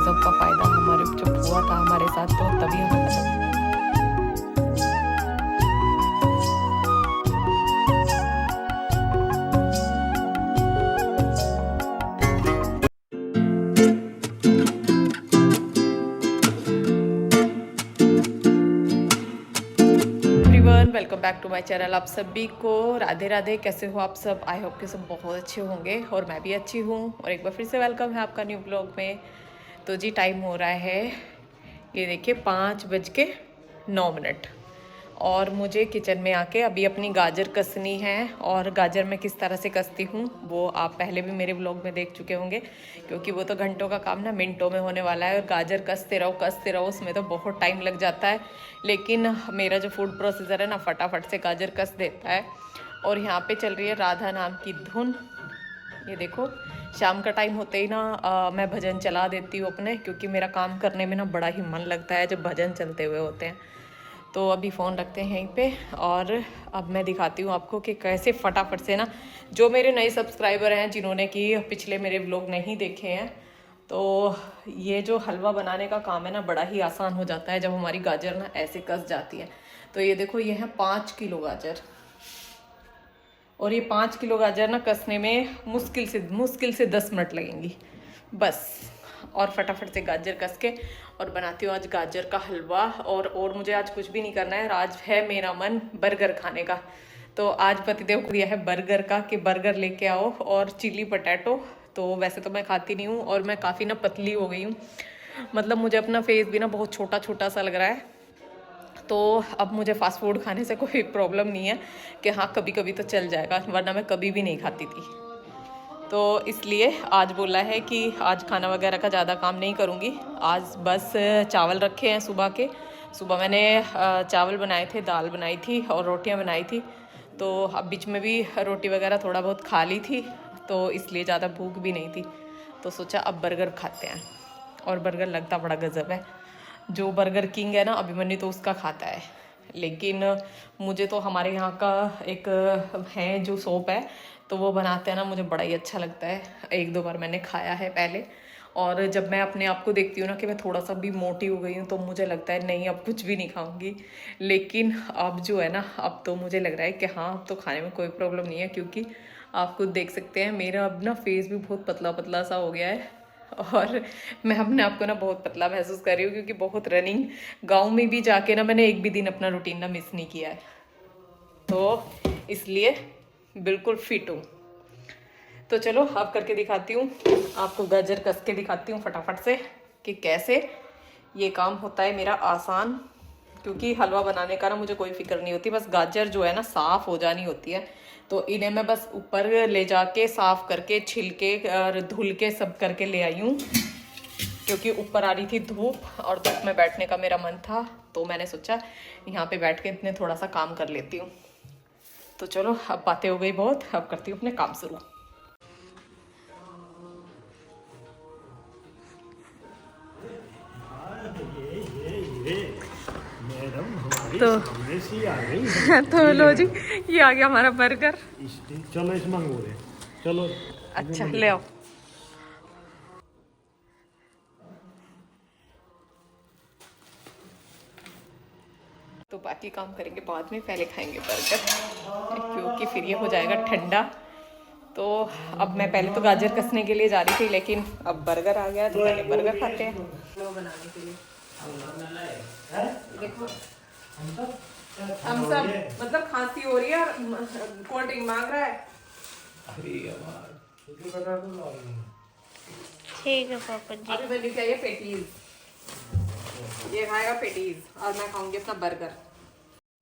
सबका फ़ायदा हमारे जो हुआ था हमारे साथ, तो तभी हमें पता। Everyone, welcome back to my channel. आप सभी को राधे राधे। कैसे हो आप सब? आई होप कि सब बहुत अच्छे होंगे और मैं भी अच्छी हूँ। और एक बार फिर से वेलकम है आपका न्यू ब्लॉग में। तो जी टाइम हो रहा है, ये देखिए 5:09 और मुझे किचन में आके अभी अपनी गाजर कसनी है। और गाजर मैं किस तरह से कसती हूँ वो आप पहले भी मेरे ब्लॉग में देख चुके होंगे, क्योंकि वो तो घंटों का काम ना मिनटों में होने वाला है। और गाजर कसते रहो उसमें तो बहुत टाइम लग जाता है। लेकिन मेरा जो फूड प्रोसेसर है ना, फटाफट से गाजर कस देता है। और यहाँ पे चल रही है राधा नाम की धुन। ये देखो, शाम का टाइम होते ही ना मैं भजन चला देती हूँ अपने, क्योंकि मेरा काम करने में ना बड़ा ही मन लगता है जब भजन चलते हुए होते हैं। तो अभी फ़ोन रखते हैं यहीं पे और अब मैं दिखाती हूँ आपको कि कैसे फटाफट से ना, जो मेरे नए सब्सक्राइबर हैं जिन्होंने कि पिछले मेरे व्लॉग नहीं देखे हैं, तो ये जो हलवा बनाने का काम है ना बड़ा ही आसान हो जाता है जब हमारी गाजर ना ऐसे कस जाती है। तो ये देखो, ये है 5 किलो गाजर। और ये 5 किलो गाजर ना कसने में मुश्किल से 10 मिनट लगेंगी बस। और फटाफट से गाजर कस के और बनाती हूँ आज गाजर का हलवा। और मुझे आज कुछ भी नहीं करना है। आज है मेरा मन बर्गर खाने का। तो आज पतिदेव को दिया है बर्गर का कि बर्गर लेके आओ और चिली पटैटो। तो वैसे तो मैं खाती नहीं हूँ और मैं काफ़ी ना पतली हो गई हूँ, मतलब मुझे अपना फेस भी ना बहुत छोटा छोटा सा लग रहा है। तो अब मुझे फास्ट फूड खाने से कोई प्रॉब्लम नहीं है कि हाँ कभी कभी तो चल जाएगा, वरना मैं कभी भी नहीं खाती थी। तो इसलिए आज बोला है कि आज खाना वगैरह का ज़्यादा काम नहीं करूँगी। आज बस चावल रखे हैं सुबह के। सुबह मैंने चावल बनाए थे, दाल बनाई थी और रोटियां बनाई थी। तो अब बीच में भी रोटी वगैरह थोड़ा बहुत खा ली थी, तो इसलिए ज़्यादा भूख भी नहीं थी। तो सोचा अब बर्गर खाते हैं। और बर्गर लगता बड़ा गज़ब है। जो बर्गर किंग है ना अभिमन्यु, तो उसका खाता है। लेकिन मुझे तो हमारे यहाँ का एक है जो शॉप है, तो वो बनाते हैं ना, मुझे बड़ा ही अच्छा लगता है। एक दो बार मैंने खाया है पहले। और जब मैं अपने आप को देखती हूँ ना कि मैं थोड़ा सा भी मोटी हो गई हूँ, तो मुझे लगता है नहीं अब कुछ भी नहीं खाऊंगी। लेकिन अब जो है ना, अब तो मुझे लग रहा है कि हाँ अब तो खाने में कोई प्रॉब्लम नहीं है, क्योंकि आप खुद देख सकते हैं मेरा अब ना फेस भी बहुत पतला पतला सा हो गया है। और मैं अपने आप को ना बहुत पतला महसूस कर रही हूँ, क्योंकि बहुत रनिंग, गाँव में भी जाके ना मैंने एक भी दिन अपना रूटीन ना मिस नहीं किया है, तो इसलिए बिल्कुल फिट हूँ। तो चलो अब करके दिखाती हूँ आपको, गाजर कस के दिखाती हूँ फटाफट से कि कैसे ये काम होता है मेरा आसान। क्योंकि हलवा बनाने का ना मुझे कोई फिक्र नहीं होती, बस गाजर जो है ना साफ़ हो जानी होती है। तो इन्हें मैं बस ऊपर ले जाके साफ़ करके छिलके और धुल के सब करके ले आई हूँ, क्योंकि ऊपर आ रही थी धूप और धूप में बैठने का मेरा मन था। तो मैंने सोचा यहाँ पे बैठ के इतने थोड़ा सा काम कर लेती हूँ। तो चलो अब बातें हो गई बहुत, अब करती हूँ अपने काम शुरू। मैडम हमारी तो सामने से आ गई है। तो लो जी, ये आ गया हमारा बर्गर। चलो इस मंगो रे, चलो अच्छा ले आओ। तो बाकी काम करेंगे बाद में, पहले खाएंगे बर्गर, क्योंकि फिर ये हो जाएगा ठंडा। तो अब मैं पहले तो गाजर कसने के लिए जा रही थी, लेकिन अब बर्गर आ गया तो पहले बर्गर खाते हैं। लो बनाने के लिए देखो, हम सब मतलब खांसी हो रही है और कोल्ड ड्रिंक मांग रहा है। ठीक है पापा जी। अभी मैंने क्या, ये पेटीज, ये खाएगा पेटीज और मैं खाऊंगी अपना बर्गर।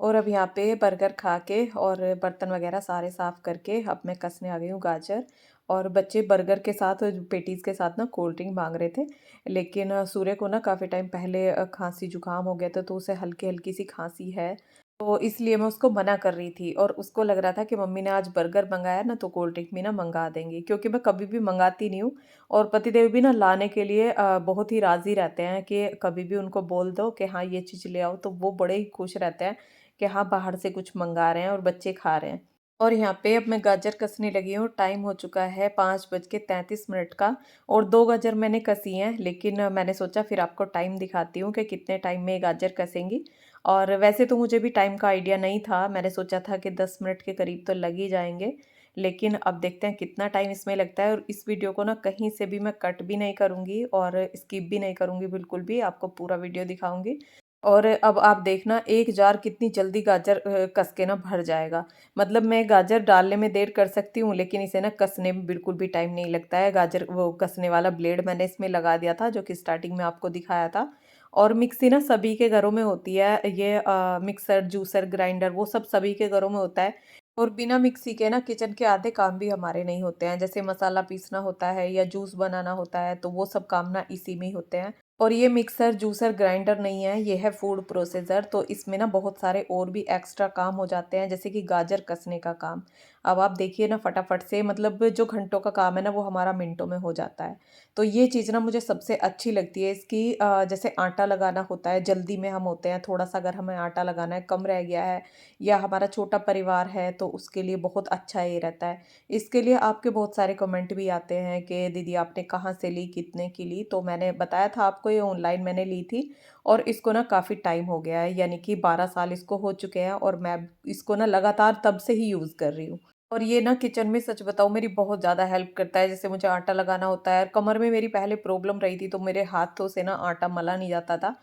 और अब यहाँ पे बर्गर खा के और बर्तन वगैरह सारे साफ़ करके अब मैं कसने आ गई हूँ गाजर। और बच्चे बर्गर के साथ पेटीज़ के साथ ना कोल्ड ड्रिंक मांग रहे थे। लेकिन सूर्य को ना काफ़ी टाइम पहले खांसी जुकाम हो गया था, तो उसे हल्की हल्की सी खांसी है। तो इसलिए मैं उसको मना कर रही थी, और उसको लग रहा था कि मम्मी ने आज बर्गर मंगाया ना तो कोल्ड ड्रिंक भी ना मंगा देंगी, क्योंकि मैं कभी भी मंगाती नहीं हूँ। और पतिदेव भी ना लाने के लिए बहुत ही राज़ी रहते हैं कि कभी भी उनको बोल दो कि हाँ ये चीज़ ले आओ, तो वो बड़े ही खुश रहते हैं कि हाँ बाहर से कुछ मंगा रहे हैं और बच्चे खा रहे हैं। और यहाँ पे अब मैं गाजर कसने लगी हूँ। टाइम हो चुका है 5:33 का और 2 गाजर मैंने कसी हैं, लेकिन मैंने सोचा फिर आपको टाइम दिखाती हूँ कि कितने टाइम में ये गाजर कसेंगी। और वैसे तो मुझे भी टाइम का आइडिया नहीं था, मैंने सोचा था कि 10 मिनट के करीब तो लग ही जाएंगे। लेकिन अब देखते हैं कितना टाइम इसमें लगता है। और इस वीडियो को ना कहीं से भी मैं कट भी नहीं करूँगी और स्किप भी नहीं करूँगी, बिल्कुल भी आपको पूरा वीडियो दिखाऊँगी। और अब आप देखना एक जार कितनी जल्दी गाजर कस के ना भर जाएगा। मतलब मैं गाजर डालने में देर कर सकती हूँ, लेकिन इसे ना कसने में बिल्कुल भी टाइम नहीं लगता है। गाजर वो कसने वाला ब्लेड मैंने इसमें लगा दिया था, जो कि स्टार्टिंग में आपको दिखाया था। और मिक्सी ना सभी के घरों में होती है, ये मिक्सर, जूसर, ग्राइंडर वो सब सभी के घरों में होता है। और बिना मिक्सी के ना किचन के आधे काम भी हमारे नहीं होते हैं, जैसे मसाला पीसना होता है या जूस बनाना होता है, तो वो सब काम ना इसी में ही होते हैं। और ये मिक्सर, जूसर, ग्राइंडर नहीं है, ये है फूड प्रोसेसर। तो इसमें ना बहुत सारे और भी एक्स्ट्रा काम हो जाते हैं, जैसे कि गाजर कसने का काम। अब आप देखिए ना फटाफट से, मतलब जो घंटों का काम है ना वो हमारा मिनटों में हो जाता है। तो ये चीज़ ना मुझे सबसे अच्छी लगती है इसकी। जैसे आटा लगाना होता है, जल्दी में हम होते हैं, थोड़ा सा अगर हमें आटा लगाना है, कम रह गया है या हमारा छोटा परिवार है, तो उसके लिए बहुत अच्छा ये रहता है। इसके लिए आपके बहुत सारे कमेंट भी आते हैं कि दीदी आपने कहाँ से ली, कितने की ली? तो मैंने बताया था आपको, ये ऑनलाइन मैंने ली थी। और इसको ना काफ़ी टाइम हो गया है, यानी कि 12 साल इसको हो चुके हैं और मैं इसको ना लगातार तब से ही यूज़ कर रही हूँ। और ये ना किचन में सच बताऊँ मेरी बहुत ज़्यादा हेल्प करता है। जैसे मुझे आटा लगाना होता है, कमर में मेरी पहले प्रॉब्लम रही थी, तो मेरे हाथों से ना आटा मला नहीं जाता था,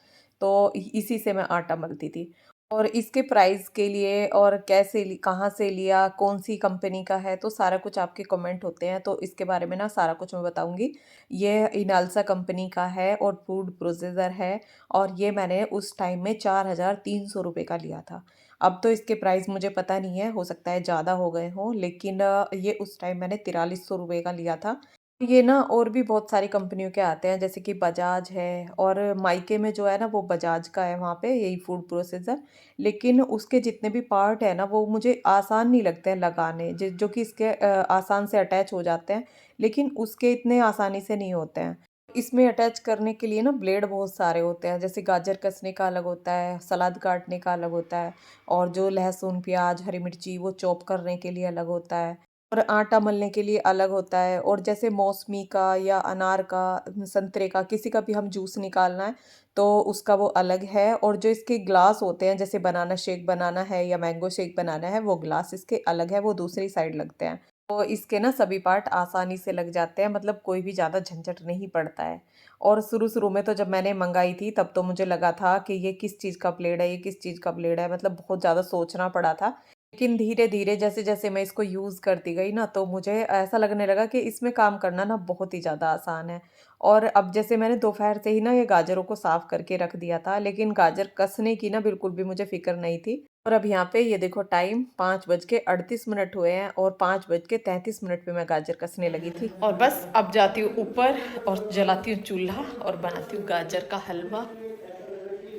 तो इसी से मैं आटा मलती थी। और इसके प्राइस के लिए और कैसे कहाँ से लिया, कौन सी कंपनी का है, तो सारा कुछ आपके कमेंट होते हैं, तो इसके बारे में ना सारा कुछ मैं बताऊंगी। ये इनालसा कंपनी का है और फूड प्रोसेसर है। और ये मैंने उस टाइम में 4,300 रुपये का लिया था। अब तो इसके प्राइस मुझे पता नहीं है, हो सकता है ज़्यादा हो गए हों, लेकिन ये उस टाइम मैंने 4300 रुपये का लिया था। ये ना और भी बहुत सारी कंपनियों के आते हैं, जैसे कि बजाज है। और मायके में जो है ना वो बजाज का है, वहाँ पे यही फूड प्रोसेसर। लेकिन उसके जितने भी पार्ट है ना वो मुझे आसान नहीं लगते हैं लगाने, जो कि इसके आसान से अटैच हो जाते हैं, लेकिन उसके इतने आसानी से नहीं होते हैं। इसमें अटैच करने के लिए ना ब्लेड बहुत सारे होते हैं, जैसे गाजर कसने का अलग होता है, सलाद काटने का अलग होता है, और जो लहसुन, प्याज, हरी मिर्ची वो चॉप करने के लिए अलग होता है, और आटा मलने के लिए अलग होता है। और जैसे मौसमी का या अनार का, संतरे का, किसी का भी हम जूस निकालना है तो उसका वो अलग है। और जो इसके ग्लास होते हैं, जैसे बनाना शेक बनाना है या मैंगो शेक बनाना है, वो ग्लास इसके अलग है, वो दूसरी साइड लगते हैं। तो इसके ना सभी पार्ट आसानी से लग जाते हैं, मतलब कोई भी ज़्यादा झंझट नहीं पड़ता है। और शुरू-शुरू में तो जब मैंने मँगाई थी तब तो मुझे लगा था कि ये किस चीज़ का ब्लेड है, ये किस चीज़ का ब्लेड है, मतलब बहुत ज़्यादा सोचना पड़ा था। लेकिन धीरे-धीरे जैसे-जैसे मैं इसको यूज़ करती गई ना, तो मुझे ऐसा लगने लगा कि इसमें काम करना ना बहुत ही ज़्यादा आसान है। और अब जैसे मैंने दोपहर से ही ना ये गाजरों को साफ़ करके रख दिया था, लेकिन गाजर कसने की ना बिल्कुल भी मुझे फ़िक्र नहीं थी। और अब यहाँ पे ये देखो टाइम 5:38 हुए हैं और 5:33 पे मैं गाजर कसने लगी थी। और बस अब जाती हूँ ऊपर और जलाती हूँ चूल्हा और बनाती हूँ गाजर का हलवा।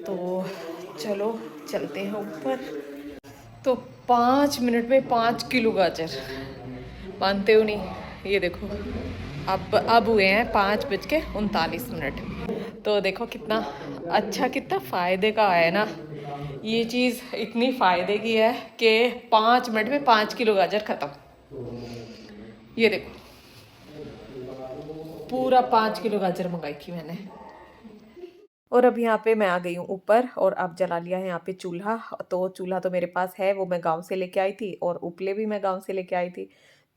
तो चलो चलते हैं ऊपर। तो 5 मिनट में 5 किलो गाजर, मानते हो नहीं? ये देखो अब हुए हैं 5:39। तो देखो कितना अच्छा, कितना फ़ायदे का है ना। ये चीज़ इतनी फ़ायदे की है कि 5 मिनट में 5 किलो गाजर ख़त्म। ये देखो पूरा 5 किलो गाजर मंगाई थी मैंने। और अब यहाँ पे मैं आ गई हूँ ऊपर और अब जला लिया है यहाँ पे चूल्हा। तो चूल्हा तो मेरे पास है, वो मैं गांव से लेके आई थी, और उपले भी मैं गांव से लेके आई थी।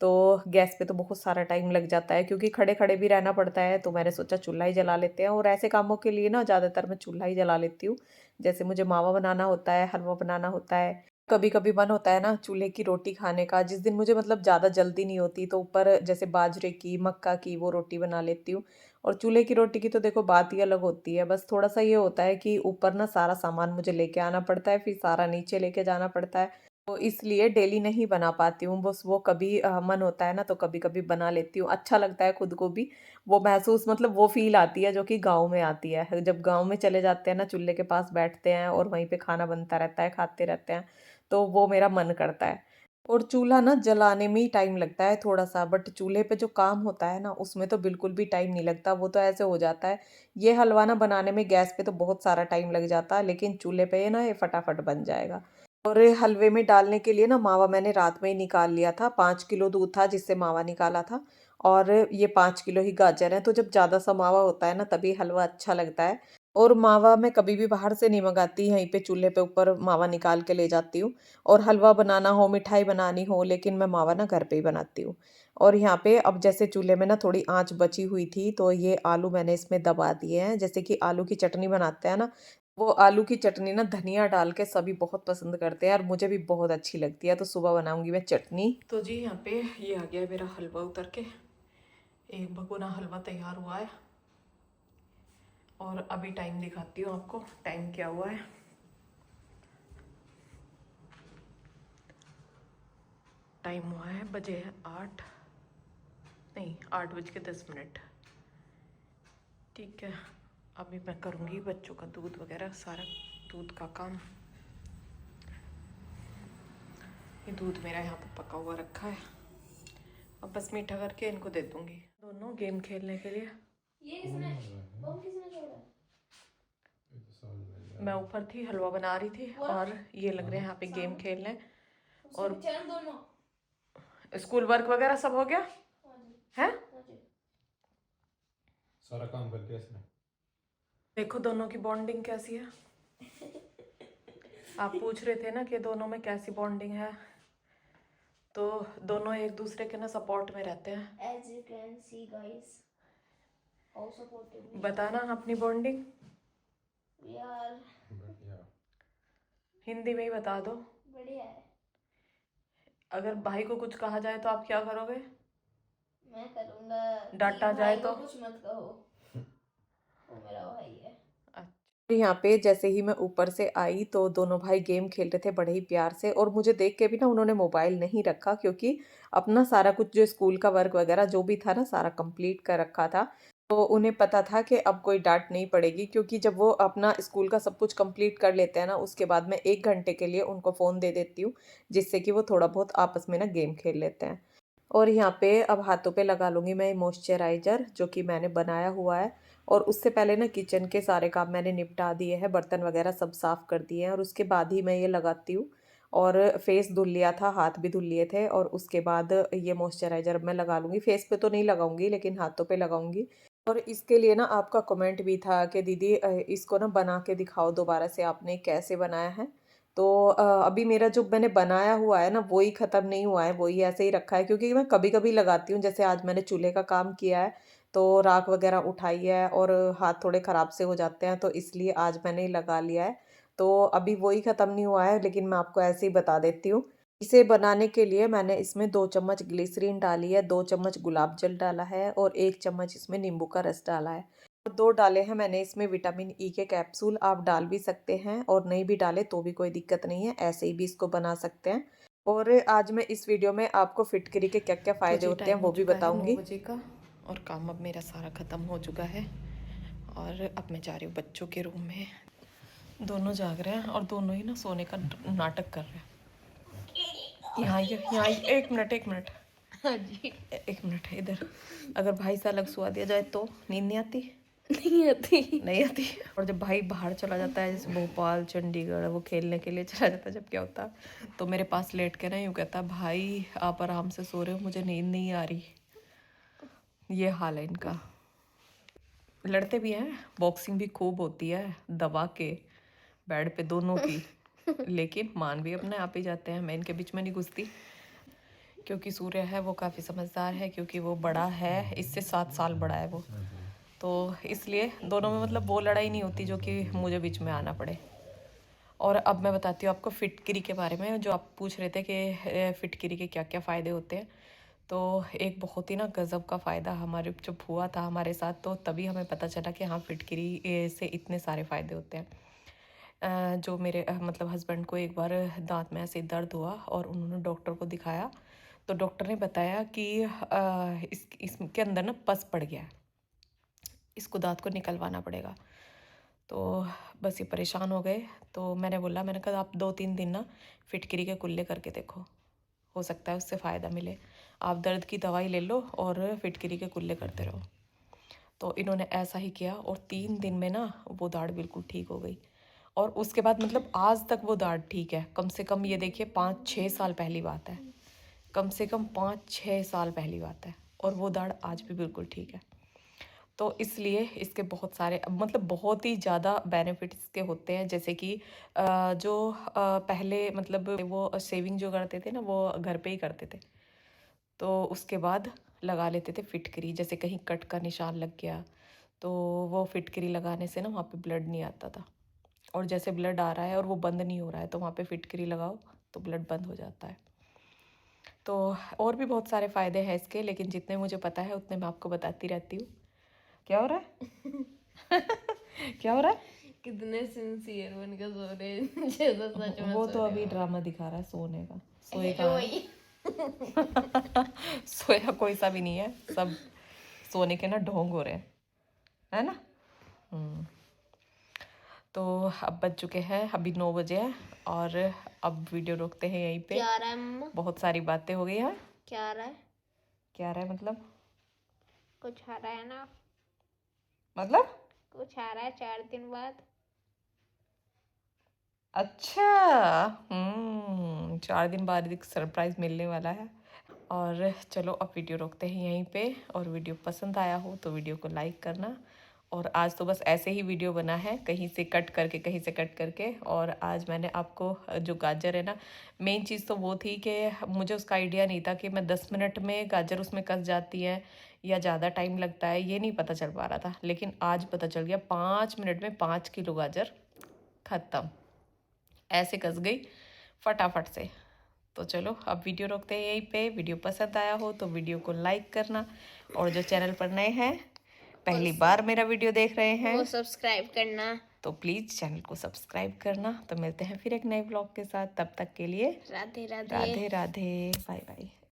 तो गैस पे तो बहुत सारा टाइम लग जाता है, क्योंकि खड़े खड़े भी रहना पड़ता है, तो मैंने सोचा चूल्हा ही जला लेते हैं। और ऐसे कामों के लिए ना ज़्यादातर मैं चूल्हा ही जला लेती हूँ। जैसे मुझे मावा बनाना होता है, हलवा बनाना होता है, कभी कभी मन होता है ना चूल्हे की रोटी खाने का, जिस दिन मुझे मतलब ज़्यादा जल्दी नहीं होती, तो ऊपर जैसे बाजरे की, मक्का की वो रोटी बना लेती हूँ। और चूल्हे की रोटी की तो देखो बात ही अलग होती है। बस थोड़ा-सा ये होता है कि ऊपर ना सारा सामान मुझे लेके आना पड़ता है, फिर सारा नीचे लेके जाना पड़ता है। तो इसलिए डेली नहीं बना पाती हूँ। बस वो कभी मन होता है ना तो कभी-कभी बना लेती हूँ। अच्छा लगता है खुद को भी। वो महसूस, मतलब वो फ़ील आती है जो कि गाँव में आती है। जब गाँव में चले जाते हैं ना, चूल्हे के पास बैठते हैं और वहीं पे खाना बनता रहता है, खाते रहते हैं, तो वो मेरा मन करता है। और चूल्हा ना जलाने में ही टाइम लगता है थोड़ा-सा, बट चूल्हे पे जो काम होता है ना, उसमें तो बिल्कुल भी टाइम नहीं लगता, वो तो ऐसे हो जाता है। ये हलवा ना बनाने में गैस पे तो बहुत सारा टाइम लग जाता है, लेकिन चूल्हे पे ये ना ये फटाफट बन जाएगा। और हलवे में डालने के लिए ना मावा मैंने रात में ही निकाल लिया था। 5 किलो दूध था जिससे मावा निकाला था, और ये 5 किलो ही गाजर है। तो जब ज़्यादा सा मावा होता है ना तभी हलवा अच्छा लगता है। और मावा मैं कभी भी बाहर से नहीं मंगाती, यहीं पे चूल्हे पे ऊपर मावा निकाल के ले जाती हूँ। और हलवा बनाना हो, मिठाई बनानी हो, लेकिन मैं मावा ना घर पे ही बनाती हूँ। और यहाँ पे अब जैसे चूल्हे में ना थोड़ी आंच बची हुई थी, तो ये आलू मैंने इसमें दबा दिए हैं। जैसे कि आलू की चटनी बनाते हैं ना, वो आलू की चटनी ना धनिया डाल के सभी बहुत पसंद करते हैं, और मुझे भी बहुत अच्छी लगती है। तो सुबह बनाऊंगी मैं चटनी। तो जी यहाँ पे ये आ गया मेरा हलवा उतर के। एक भगोना हलवा तैयार हुआ है, और अभी टाइम दिखाती हूँ आपको, टाइम क्या हुआ है। टाइम हुआ है, बजे है 8, नहीं 8:10। ठीक है, अभी मैं करूँगी बच्चों का दूध वगैरह, सारा दूध का काम। ये दूध मेरा यहाँ पे पका हुआ रखा है, अब बस मीठा करके इनको दे दूँगी। दोनों गेम खेलने के लिए। ये किसने बम किसने छोड़ा? मैं ऊपर थी, हलवा बना रही थी, और ये लग रहे हैं यहाँ पे गेम खेलने। और चैन दोनों स्कूल वर्क वगैरह सब हो गया है। सारा काम कर दिया इसने। देखो दोनों की बॉन्डिंग कैसी है। आप पूछ रहे थे ना कि दोनों में कैसी बॉन्डिंग है, तो दोनों एक दूसरे के ना सपोर्ट में रहते हैं। As you can see guys, how supportive we बताना अपनी बॉन्डिंग we are. हिंदी में ही बता दो। बढ़िया है। अगर भाई को कुछ कहा जाए तो आप क्या करोगे? मैं करूँगा डांटा कि जाए भाई तो? को कुछ मत कहो, वो मेरा भाई है। यहाँ पे जैसे ही मैं ऊपर से आई तो दोनों भाई गेम खेल रहे थे बड़े ही प्यार से, और मुझे देख के भी ना उन्होंने मोबाइल नहीं रखा, क्योंकि अपना सारा कुछ जो स्कूल का वर्क वगैरह जो भी था ना सारा कंप्लीट कर रखा था। तो उन्हें पता था कि अब कोई डांट नहीं पड़ेगी, क्योंकि जब वो अपना स्कूल का सब कुछ कंप्लीट कर लेते हैं ना, उसके बाद मैं 1 घंटे के लिए उनको फ़ोन दे देती हूँ, जिससे कि वो थोड़ा बहुत आपस में ना गेम खेल लेते हैं। और यहाँ पे अब हाथों पे लगा लूँगी मैं मॉइस्चराइज़र, जो कि मैंने बनाया हुआ है। और उससे पहले ना किचन के सारे काम मैंने निपटा दिए हैं, बर्तन वगैरह सब साफ़ कर दिए हैं, और उसके बाद ही मैं ये लगाती हूँ। और फेस धुल लिया था, हाथ भी धुल लिए थे, और उसके बाद ये मॉइस्चराइज़र मैं लगा लूँगी। फेस पे तो नहीं लगाऊंगी, लेकिन हाथों पे लगाऊंगी। और इसके लिए ना आपका कमेंट भी था कि दीदी इसको ना बना के दिखाओ दोबारा से, आपने कैसे बनाया है। तो अभी मेरा जो मैंने बनाया हुआ है ना वही ख़त्म नहीं हुआ है, वही ऐसे ही रखा है, क्योंकि मैं कभी कभी लगाती हूँ। जैसे आज मैंने चूल्हे का काम किया है, तो राख वगैरह उठाई है, और हाथ थोड़े ख़राब से हो जाते हैं, तो इसलिए आज मैंने ही लगा लिया है। तो अभी वही ख़त्म नहीं हुआ है, लेकिन मैं आपको ऐसे ही बता देती हूँ। इसे बनाने के लिए मैंने इसमें 2 चम्मच ग्लिसरीन डाली है, 2 चम्मच गुलाब जल डाला है, और 1 चम्मच इसमें नींबू का रस डाला है। और 2 डाले हैं मैंने इसमें विटामिन ई के कैप्सूल। आप डाल भी सकते हैं, और नहीं भी डाले तो भी कोई दिक्कत नहीं है, ऐसे ही भी इसको बना सकते हैं। और आज मैं इस वीडियो में आपको फिटकरी के क्या क्या फ़ायदे होते हैं वो भी बताऊंगी। 9 बजे का, और काम अब मेरा सारा ख़त्म हो चुका है, और अब मैं जा रही हूँ बच्चों के रूम में। दोनों जाग रहे हैं, और दोनों ही ना सोने का नाटक कर रहे हैं। यहाँ एक मिनट, एक मिनट। हाँ जी, एक मिनट इधर। अगर भाई से अलग सुला दिया जाए तो नींद नहीं आती? नहीं आती, नहीं आती। और जब भाई बाहर चला जाता है, जैसे भोपाल, चंडीगढ़, वो खेलने के लिए चला जाता है, जब क्या होता है तो मेरे पास लेट के ना यूँ कहता, भाई आप आराम से सो रहे हो, मुझे नींद नहीं आ रही। ये हाल है इनका। लड़ते भी हैं, बॉक्सिंग भी खूब होती है दबा के बेड पे दोनों की, लेकिन मान भी अपने आप ही जाते हैं। मैं इनके बीच में नहीं घुसती, क्योंकि सूर्य है वो काफ़ी समझदार है, क्योंकि वो बड़ा है, इससे 7 साल बड़ा है वो, तो इसलिए दोनों में मतलब वो लड़ाई नहीं होती जो कि मुझे बीच में आना पड़े। और अब मैं बताती हूँ आपको फिटकरी के बारे में, जो आप पूछ रहे थे कि फिटकरी के क्या क्या फ़ायदे होते हैं। तो एक बहुत ही ना गज़ब का फ़ायदा हमारे जब हुआ था हमारे साथ, तो तभी हमें पता चला कि हाँ फिटकरी से इतने सारे फ़ायदे होते हैं। जो मेरे मतलब हस्बैंड को एक बार दांत में ऐसे दर्द हुआ, और उन्होंने डॉक्टर को दिखाया, तो डॉक्टर ने बताया कि इसके अंदर ना पस पड़ गया है, इसको दांत को निकलवाना पड़ेगा। तो बस ये परेशान हो गए। तो मैंने कहा आप 2-3 दिन ना फिटकरी के कुल्ले करके देखो, हो सकता है उससे फ़ायदा मिले। आप दर्द की दवाई ले लो और फिटकरी के कुल्ले करते रहो। तो इन्होंने ऐसा ही किया, और 3 दिन में ना वो दाढ़ बिल्कुल ठीक हो गई। और उसके बाद मतलब आज तक वो दाढ़ ठीक है। कम से कम ये देखिए 5-6 साल पहली बात है, कम से कम 5-6 साल पहली बात है, और वो दाढ़ आज भी बिल्कुल ठीक है। तो इसलिए इसके बहुत सारे मतलब बहुत ही ज़्यादा बेनिफिट इसके होते हैं। जैसे कि पहले मतलब वो शेविंग जो करते थे ना वो घर पे ही करते थे, तो उसके बाद लगा लेते थे फिटकरी। जैसे कहीं कट का निशान लग गया तो वो फिटकरी लगाने से ना वहाँ पे ब्लड नहीं आता था, और जैसे ब्लड आ रहा है और वो बंद नहीं हो रहा है तो वहाँ पे फिटकरी लगाओ तो ब्लड बंद हो जाता है। तो और भी बहुत सारे फ़ायदे हैं इसके, लेकिन जितने मुझे पता है उतने मैं आपको बताती रहती हूँ। क्या हो रहा है? क्या हो रहा है? कितने सिंसियर बन के सो रहे हैं, जैसा सच में वो सो तो रहे अभी हो। ड्रामा दिखा रहा है सोने का, सोए तो का वही सोया कोई सा भी नहीं है, सब सोने के ना ढोंग हो रहे हैं, है ना। तो अब बज चुके हैं, अभी 9 बजे है, और अब वीडियो रोकते हैं यहीं पे। क्या आ रहा है मम्मा? बहुत सारी बातें हो गई हैं। क्या आ रहा है? क्या रहा है मतलब? कुछ आ रहा है ना? मतलब कुछ आ रहा है 4 दिन बाद। अच्छा, 4 दिन बाद एक सरप्राइज मिलने वाला है। और चलो अब वीडियो रोकते हैं यहीं पे, और वीडियो पसंद आया हो तो वीडियो को लाइक करना। और आज तो बस ऐसे ही वीडियो बना है, कहीं से कट करके कहीं से कट करके। और आज मैंने आपको जो गाजर है ना, मेन चीज़ तो वो थी कि मुझे उसका आइडिया नहीं था कि मैं 10 मिनट में गाजर उसमें कस जाती है या ज़्यादा टाइम लगता है, ये नहीं पता चल पा रहा था। लेकिन आज पता चल गया, 5 मिनट में 5 किलो गाजर ख़त्म, ऐसे कस गई फटाफट से। तो चलो अब वीडियो रोकते हैं यहीं पे। वीडियो पसंद आया हो तो वीडियो को लाइक करना, और जो चैनल पर नए हैं, पहली बार मेरा वीडियो देख रहे वो हैं, सब्सक्राइब करना। तो प्लीज़ चैनल को सब्सक्राइब करना। तो मिलते हैं फिर एक नए ब्लॉग के साथ, तब तक के लिए राधे राधे। Radhe Radhe, bye bye.